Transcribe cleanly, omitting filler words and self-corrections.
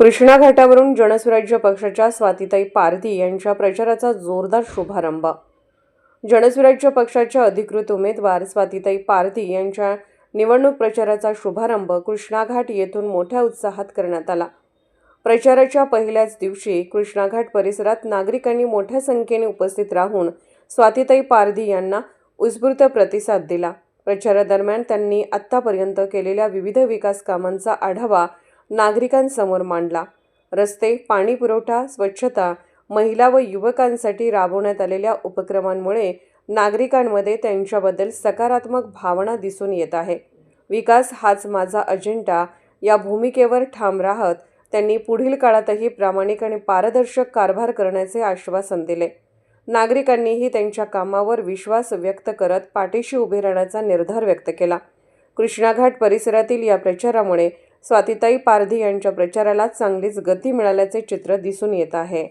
कृष्णा घाटावरून जनसुराज्य पक्षाच्या स्वातीताई पारधी यांच्या प्रचाराचा जोरदार शुभारंभ। जनसुराज्य पक्षाच्या अधिकृत उमेदवार स्वातीताई पारधी यांच्या निवडणूक प्रचाराचा शुभारंभ कृष्णा घाट येथून मोठ्या उत्साहात करण्यात आला। प्रचाराच्या पहिल्याच दिवशी कृष्णा घाट परिसरात नागरिकांनी मोठ्या संख्येने उपस्थित राहून स्वातीताई पारधी यांना उत्स्फूर्त प्रतिसाद दिला। प्रचारादरम्यान त्यांनी आतापर्यंत केलेल्या विविध विकास कामांचा आढावा नागरिकांसमोर मांडला। रस्ते, पाणी पुरवठा, स्वच्छता, महिला व युवकांसाठी राबवण्यात आलेल्या उपक्रमांमुळे नागरिकांमध्ये त्यांच्याबद्दल सकारात्मक भावना दिसून येत आहे। विकास हाच माझा अजेंडा या भूमिकेवर ठाम राहत त्यांनी पुढील काळातही प्रामाणिक आणि पारदर्शक कारभार करण्याचे आश्वासन दिले। नागरिकांनीही त्यांच्या कामावर विश्वास व्यक्त करत पाठीशी उभे राहण्याचा निर्धार व्यक्त केला। कृष्णा घाट परिसरातील या प्रचारामुळे स्वातीताई पारधी यांच्या प्रचाराला चांगलीच गती मिळाल्याचे चित्र दिसून येत आहे।